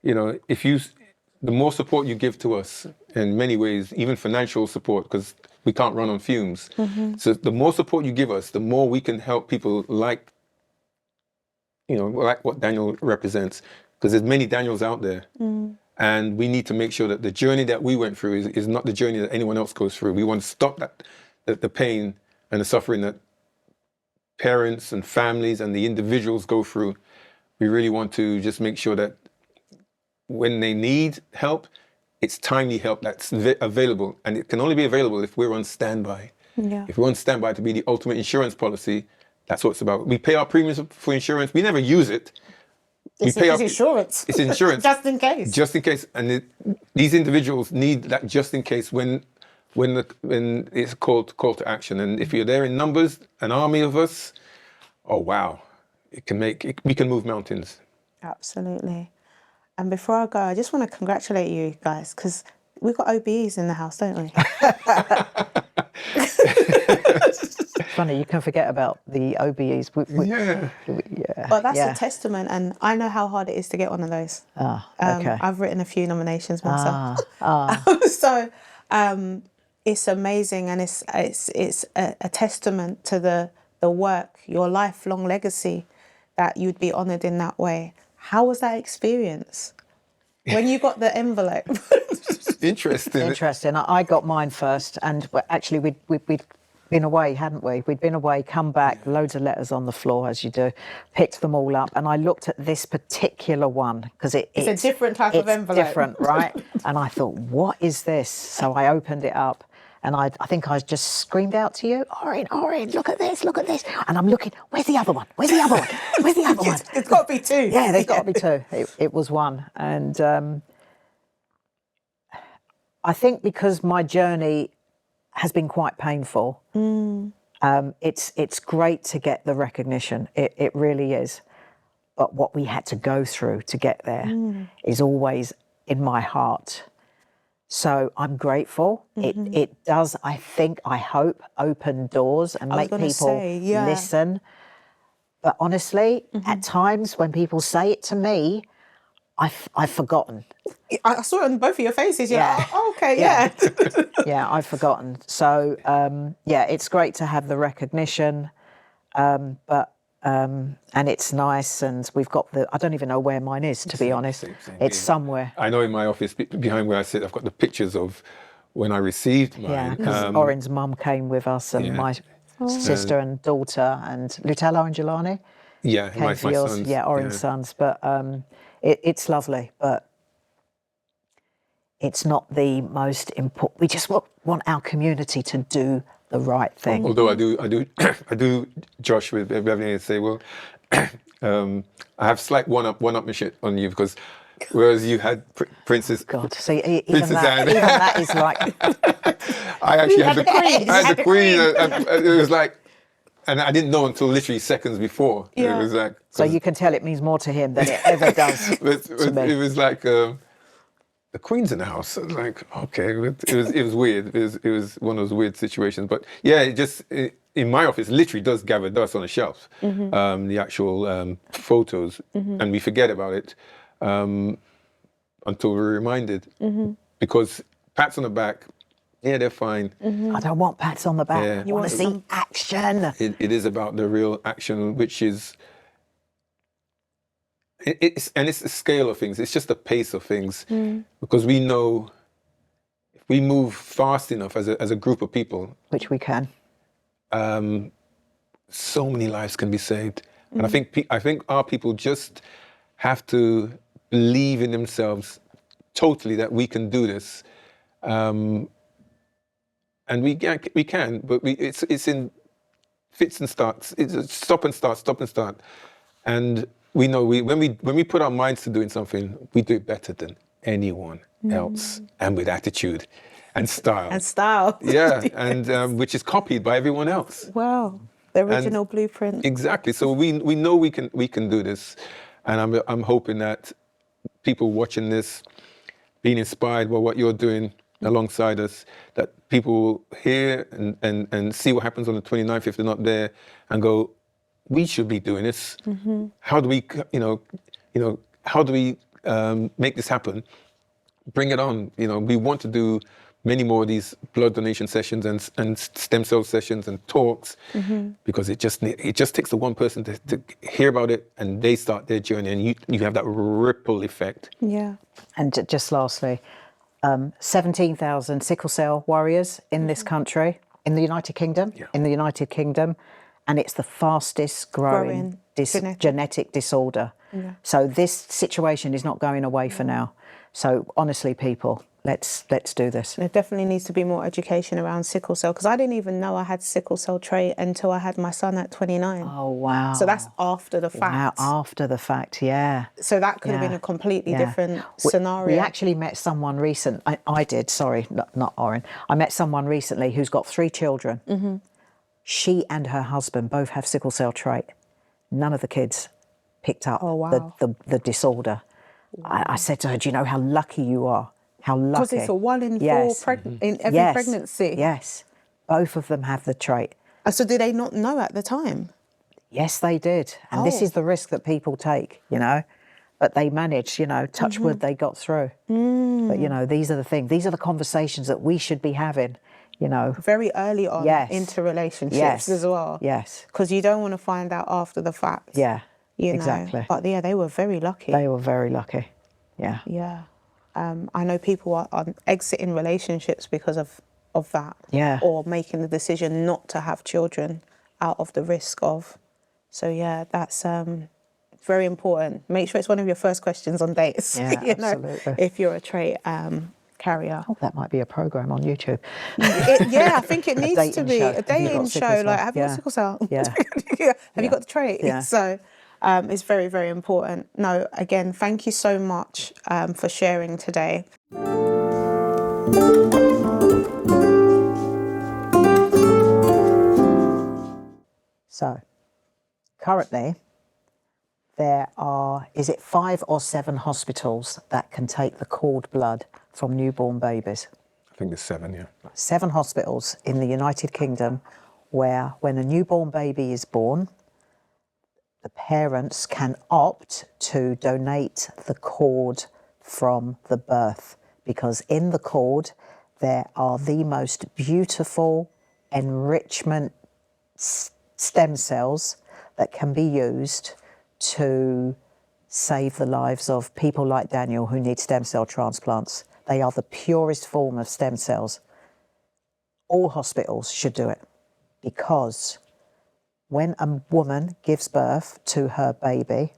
you know, the more support you give to us, in many ways, even financial support, because we can't run on fumes. So the more support you give us, the more we can help people like what Daniel represents, because there's many Daniels out there. And we need to make sure that the journey that we went through is not the journey that anyone else goes through. We want to stop the pain and the suffering that parents and families and the individuals go through. We really want to just make sure that when they need help, it's timely help that's available. And it can only be available if we're on standby. Yeah. If we're on standby to be the ultimate insurance policy, that's what it's about. We pay our premiums for insurance. We never use it. It's insurance. It's insurance. Just in case. Just in case. And these individuals need that just in case when it's call to action. And if you're there in numbers, an army of us, oh wow, we can move mountains. Absolutely. And before I go, I just want to congratulate you guys, because we've got OBEs in the house, don't we? Funny, you can forget about the OBEs. Yeah. But that's a testament, and I know how hard it is to get one of those. Okay. I've written a few nominations myself. So it's amazing, and it's a testament to the work, your lifelong legacy, that you'd be honoured in that way. How was that experience when you got the envelope? Interesting. I got mine first, and actually we'd been away, hadn't we? We'd been away, come back, loads of letters on the floor, as you do, picked them all up, and I looked at this particular one because it's a different type of envelope. It's different, right? And I thought, what is this? So I opened it up, and I think I just screamed out to you, Orin, look at this. And I'm looking, where's the other one? Where's the other one? It's got to be two. Yeah, there's got to be two. It was one. And I think because my journey has been quite painful, it's great to get the recognition. It really is. But what we had to go through to get there is always in my heart. So I'm grateful. It does, I hope, open doors and make people listen. But honestly, at times when people say it to me, I've forgotten. I saw it on both of your faces. Yeah. Yeah. Yeah, I've forgotten. So, it's great to have the recognition. And it's nice, and we've got I don't even know where mine is, to be honest. It's somewhere. I know in my office, behind where I sit, I've got the pictures of when I received mine. Yeah, because Orin's mum came with us, and my sister and daughter, and Lutello and Jelani came for yours. Sons. Yeah, Orin's sons. But it's lovely, but it's not the most important. We just want our community to do the right thing. Although I do, Josh, with Beverly, and say, well, I have slight one-up shit on you, because whereas you had Princess. God, see, even Princess Anne. that is like. I actually had the Queen. It was like, and I didn't know until literally seconds before. Yeah. It was like, So you can tell it means more to him than it ever does to me. it was like the Queen's in the house. I was like, okay, it was weird. It was one of those weird situations. But yeah, in my office, literally does gather dust on the shelf. The actual photos, and we forget about it until we're reminded. Because pats on the back, yeah, they're fine. I don't want pats on the back. Yeah. You want to see action. It is about the real action, which is. It's the scale of things. It's just the pace of things, because we know if we move fast enough as a group of people, Which we can. so many lives can be saved. And I think our people just have to believe in themselves totally that we can do this, and we can. But it's in fits and starts. It's a stop and start, and. We know when we put our minds to doing something, we do it better than anyone else, and with attitude and style. And style. Yeah, and which is copied by everyone else. Wow, the original blueprint. Exactly. So we know we can do this, and I'm hoping that people watching this, being inspired by what you're doing alongside us, that people will hear and see what happens on the 29th if they're not there, and go, we should be doing this. How do we, how do we make this happen? Bring it on. We want to do many more of these blood donation sessions and stem cell sessions and talks, because it just takes the one person to hear about it, and they start their journey, and you have that ripple effect. Yeah. And just lastly, 17,000 sickle cell warriors in this country, in the United Kingdom, and it's the fastest growing genetic disorder. Yeah. So this situation is not going away for now. So honestly, people, let's do this. There definitely needs to be more education around sickle cell, because I didn't even know I had sickle cell trait until I had my son at 29. Oh, wow. So that's after the fact. Wow, after the fact, yeah. So that could have been a completely different scenario. We actually met someone recent. I did, sorry, not Orin. I met someone recently who's got 3 children. She and her husband both have sickle cell trait. None of the kids picked up the disorder. Wow. I said to her, do you know how lucky you are? How lucky. Because it's a 1 in 4 in every pregnancy. Yes, both of them have the trait. So did they not know at the time? Yes, they did. And this is the risk that people take, But they managed, touch wood, they got through. But, these are the things. These are the conversations that we should be having. Very early on into relationships as well. Yes. Because you don't want to find out after the fact. Yeah, exactly. But yeah, they were very lucky. They were very lucky. Yeah. Yeah. I know people are exiting relationships because of that. Yeah. Or making the decision not to have children out of the risk of. So yeah, that's very important. Make sure it's one of your first questions on dates. Yeah, absolutely. If you're a trait carrier. Oh, that might be a program on YouTube. I think it needs to be a dating show. Like, have you got sickle cell? Yeah. Have you got the trait? Yeah. So it's very, very important. No, again, thank you so much for sharing today. So, currently, there are, is it 5 or 7 hospitals that can take the cord blood from newborn babies? I think there's 7, yeah. 7 hospitals in the United Kingdom where, when a newborn baby is born, the parents can opt to donate the cord from the birth, because in the cord there are the most beautiful enrichment stem cells that can be used to save the lives of people like Daniel who need stem cell transplants. They are the purest form of stem cells. All hospitals should do it, because when a woman gives birth to her baby,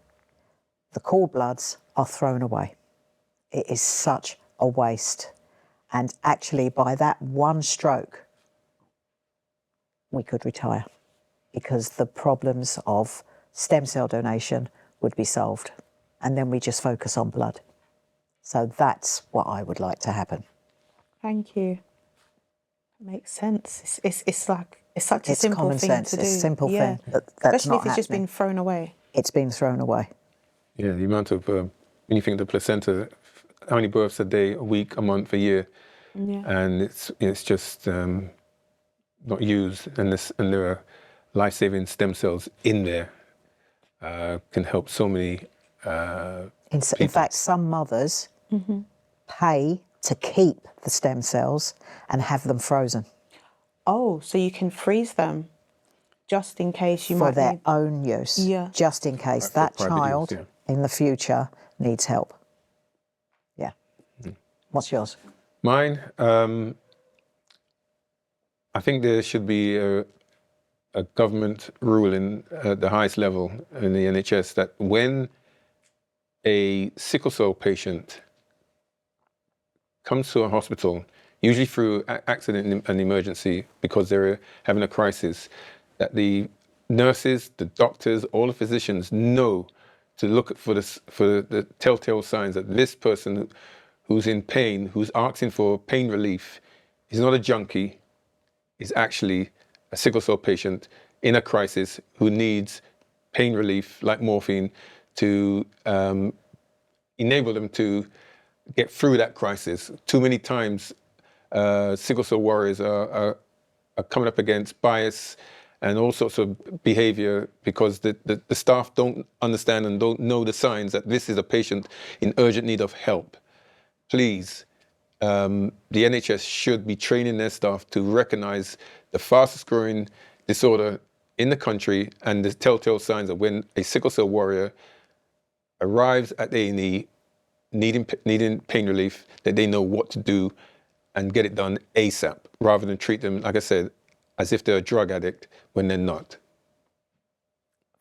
the cord bloods are thrown away. It is such a waste. And actually, by that one stroke, we could retire, because the problems of stem cell donation would be solved. And then we just focus on blood. So that's what I would like to happen. Thank you. Makes sense. It's It's such a It's simple common thing sense. to do. It's a simple yeah. thing. That's Especially not if it's just happening. been thrown away. It's been thrown away. Yeah, the amount of when you think of the placenta, how many births a day, a week, a month, a year, Yeah. and it's just not used, and there are life-saving stem cells in there can help so many. In fact, some mothers pay to keep the stem cells and have them frozen Oh, so you can freeze them just in case you for might their need... own use, Yeah. just in case For that private child use, in the future needs help. Yeah. What's yours? Mine, I think there should be a government ruling at the highest level in the NHS that when a sickle cell patient comes to a hospital, usually through accident and emergency because they're having a crisis, that the nurses, the doctors, all the physicians know to look for the telltale signs that this person who's in pain, who's asking for pain relief, is not a junkie, is actually a sickle cell patient in a crisis who needs pain relief like morphine to enable them to get through that crisis. Too many times, sickle cell warriors are coming up against bias and all sorts of behavior because the staff don't understand and don't know the signs that this is a patient in urgent need of help. Please, the NHS should be training their staff to recognize the fastest growing disorder in the country and the telltale signs of when a sickle cell warrior arrives at A&E needing pain relief, that they know what to do and get it done ASAP, rather than treat them, like I said, as if they're a drug addict when they're not.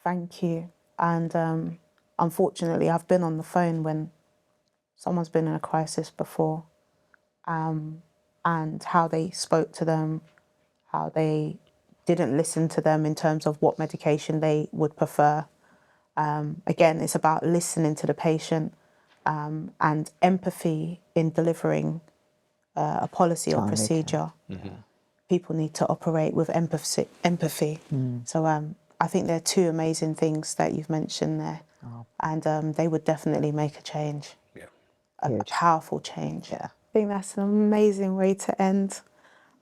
Thank you. And unfortunately, I've been on the phone when someone's been in a crisis before, and how they spoke to them, how they didn't listen to them in terms of what medication they would prefer. Again, it's about listening to the patient and empathy in delivering a policy or procedure. People need to operate with empathy. So I think there are two amazing things that you've mentioned there, and they would definitely make a change, a powerful change. I think that's an amazing way to end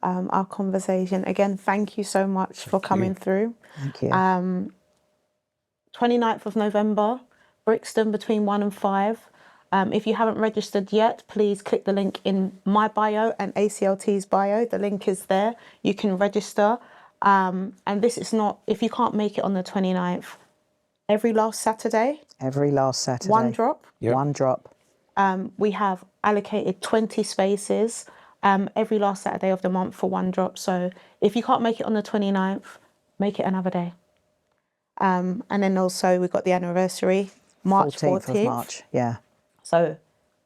our conversation. Again, thank you so much for coming through. Thank you. 29th of November, Brixton between 1 and 5. If you haven't registered yet, please click the link in my bio and ACLT's bio. The link is there. You can register. And this is not, if you can't make it on the 29th, every last Saturday. Every last Saturday. One drop. Yep. One drop. We have allocated 20 spaces every last Saturday of the month for one drop. So if you can't make it on the 29th, make it another day. And then also we've got the anniversary, March 14th. of March, yeah. So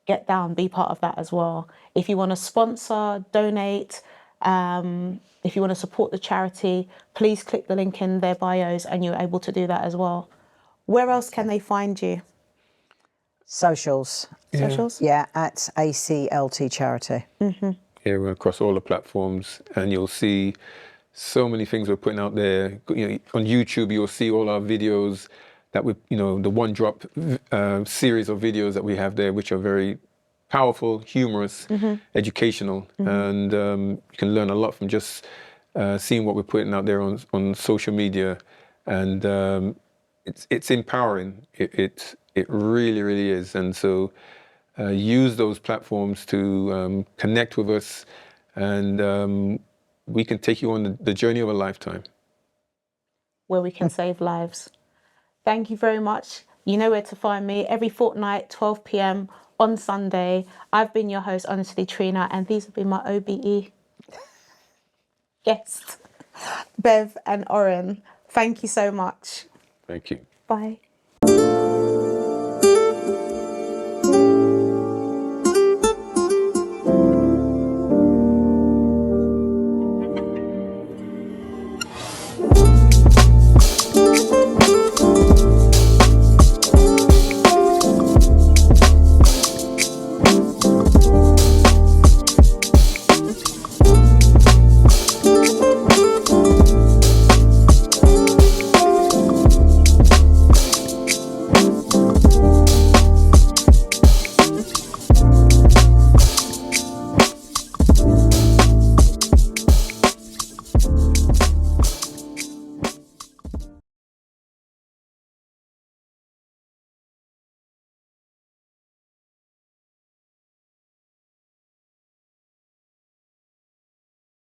get down, be part of that as well. If you want to sponsor, donate, if you want to support the charity, please click the link in their bios and you're able to do that as well. Where else can they find you? Socials. Socials? Yeah, at ACLT Charity. Yeah, we're across all the platforms, and you'll see so many things we're putting out there. You know, on YouTube, you'll see all our videos that we, the One Drop series of videos that we have there, which are very powerful, humorous, educational, and you can learn a lot from just seeing what we're putting out there on social media, and it's empowering. It really, really is, and so use those platforms to connect with us, and we can take you on the journey of a lifetime. Where we can save lives. Thank you very much. You know where to find me every fortnight, 12 p.m. on Sunday. I've been your host, Honestly Trina, and these have been my OBE guests, Bev and Orin. Thank you so much. Thank you. Bye.